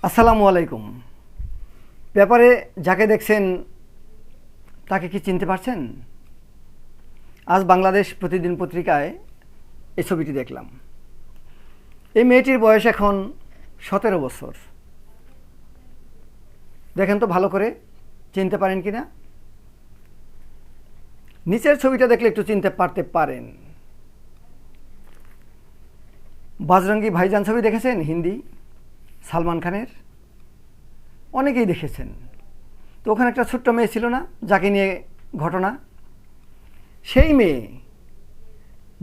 আসসালামু আলাইকুম। পেপারে যাকে দেখছেন তাকে কি চিনতে পারছেন? আজ বাংলাদেশ প্রতিদিন পত্রিকায় এই ছবিটি দেখলাম। এই মেয়েটির বয়স এখন 17 বছর। দেখেন তো ভালো করে চিনতে পারেন কি না। নিচের ছবিটা দেখলে একটু চিনতে পারতে পারেন। বাজরঙ্গি ভাইজান ছবি দেখেছেন? হিন্দি সালমান খানের, অনেকেই দেখেছেন। তো ওখানে একটা ছোট্ট মেয়ে ছিল না, যাকে নিয়ে ঘটনা, সেই মেয়ে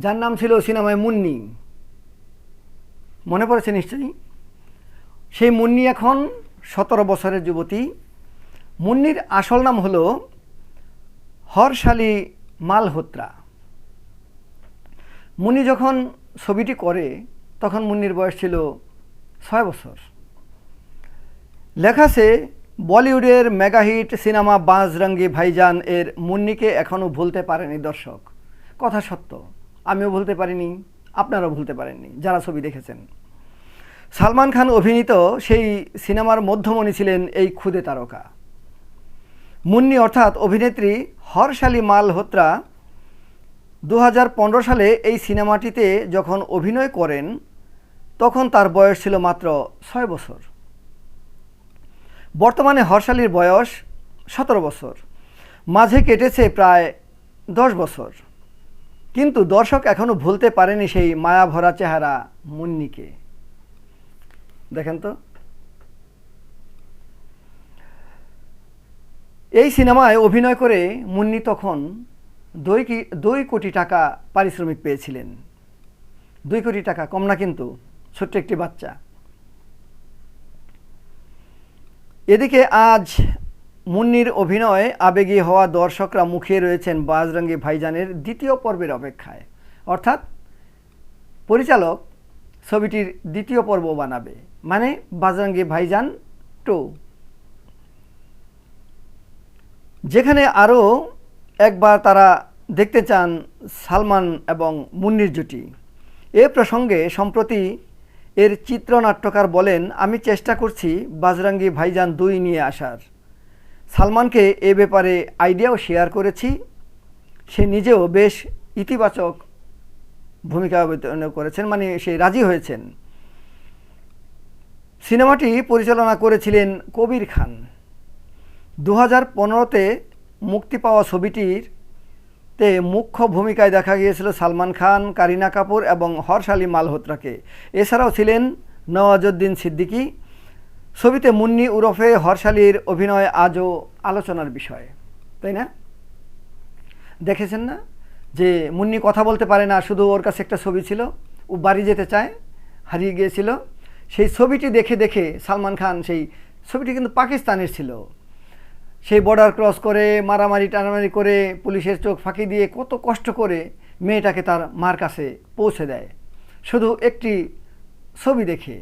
যার নাম ছিল সিনেমায় মুন্নি, মনে পড়েছে নিশ্চয়ই। সেই মুন্নি এখন 17 বছরের যুবতী। মুন্নির আসল নাম হলো হর্ষালী মালহোত্রা। মুন্নি যখন ছবিটি করে তখন মুন্নির বয়স ছিল 6 বছর। লেখা আছে, বলিউডের মেগাহিট সিনেমা বাজরঙ্গি ভাইজান এর মুন্নিকে এখনও ভুলতে পারেনি দর্শক। কথা সত্য, আমিও ভুলতে পারিনি, আপনারাও ভুলতে পারেননি যারা ছবি দেখেছেন। সালমান খান অভিনীত সেই সিনেমার মধ্যমণি ছিলেন এই ক্ষুদে তারকা মুন্নি, অর্থাৎ অভিনেত্রী হর্ষালী মালহোত্রা 2015 সালে এই সিনেমাটিতে যখন অভিনয় করেন তখন তার বয়স ছিল মাত্র 6 বছর। বর্তমানে হর্ষালীর বয়স 17 বছর, মাঝে কেটেছে প্রায় 10 বছর। কিন্তু দর্শক এখনও ভুলতে পারেনি সেই মায়া ভরা চেহারা মুন্নিকে। দেখেন তো, এই সিনেমায় অভিনয় করে মুন্নি তখন 2 কোটি টাকা পারিশ্রমিক পেয়েছিলেন। 2 কোটি টাকা কম না কিন্তু, ছোট্ট একটি বাচ্চা। এদিকে আজ মুন্নির অভিনয়ে আবেগী হওয়া দর্শকরা মুখিয়ে রয়েছেন বাজরঙ্গি ভাইজানের দ্বিতীয় পর্বের অপেক্ষায়। অর্থাৎ পরিচালক ছবিটির দ্বিতীয় পর্ব বানাবে, মানে বাজরঙ্গি ভাইজান 2, যেখানে আরও একবার তারা দেখতে চান সালমান এবং মুন্নির জুটি। এ প্রসঙ্গে সম্প্রতি এর চিত্রনাট্যকার বলেন, আমি চেষ্টা করছি বাজরঙ্গি ভাইজান 2 নিয়ে আসার। সালমানকে এ ব্যাপারে আইডিয়াও শেয়ার করেছি, সে নিজেও বেশ ইতিবাচক ভূমিকা অবতীর্ণ করেছেন, মানে সে রাজি হয়েছেন। সিনেমাটি পরিচালনা করেছিলেন কবির খান। 2015-তে মুক্তি পাওয়া ছবিটিতে মুখ্য ভূমিকায় দেখা গিয়েছিল সালমান খান, কারিনা কাপুর এবং হর্ষালী মালহোত্রাকে। এছাড়াও ছিলেন নওয়াজুদ্দিন সিদ্দিকী। ছবিতে মুন্নি ওরফে হর্ষালীর অভিনয় আজও আলোচনার বিষয়, তাই না? দেখেছেন না যে মুন্নি কথা বলতে পারে না, শুধু ওর কাছে একটা ছবি ছিল, ও বাড়ি যেতে চায়, হারিয়ে গিয়েছিল। সেই ছবিটি দেখে দেখে সালমান খান, সেই ছবিটি কিন্তু পাকিস্তানের ছিল, সেই বর্ডার ক্রস করে মারামারি টানামারি করে পুলিশের চোখ ফাঁকি দিয়ে কত কষ্ট করে মেয়েটাকে তার মার কাছে পৌঁছে দেয় শুধু একটি ছবি দেখে।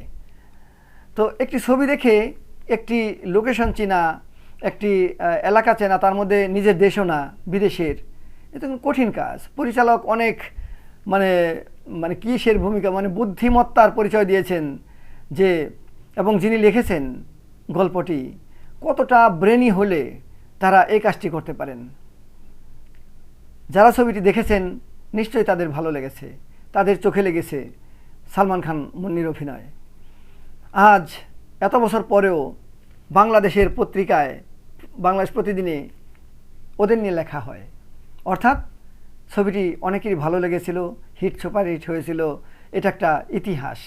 তো একটি ছবি দেখে একটি লোকেশন চেনা, একটি এলাকা চেনা, তার মধ্যে নিজের দেশও না বিদেশের, এটা কঠিন কাজ। পরিচালক অনেক মানে মানে কিসের ভূমিকা, মানে বুদ্ধিমত্তার পরিচয় দিয়েছেন যে, এবং যিনি লিখেছেন গল্পটি, কতটা ব্রেনি হলে তারা এই কাজটি করতে পারেন। যারা ছবিটি দেখেছেন নিশ্চয়ই তাদের ভালো লেগেছে, তাদের চোখে লেগেছে সালমান খান মুন্নির অভিনয়। আজ এত বছর পরেও বাংলাদেশের পত্রিকায়, বাংলাদেশ প্রতিদিনে ওদের নিয়ে লেখা হয়, অর্থাৎ ছবিটি অনেকেরই ভালো লেগেছিল, হিট সুপারহিট হয়েছিল, এটা একটা ইতিহাস।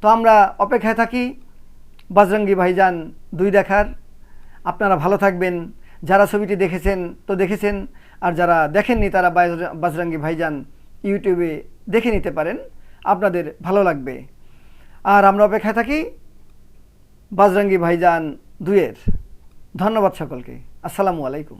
তো আমরা অপেক্ষায় থাকি বাজরঙ্গি ভাইজান 2 দেখার। আপনারা ভালো থাকবেন। যারা ছবিটি দেখেছেন তো দেখেছেন, আর যারা দেখেননি তারা বাজরঙ্গি ভাইজান ইউটিউবে দেখে নিতে পারেন, আপনাদের ভালো লাগবে। আর আমরা অপেক্ষায় থাকি বাজরঙ্গি ভাইজান 2 এর। ধন্যবাদ সকলকে। আসসালামু আলাইকুম।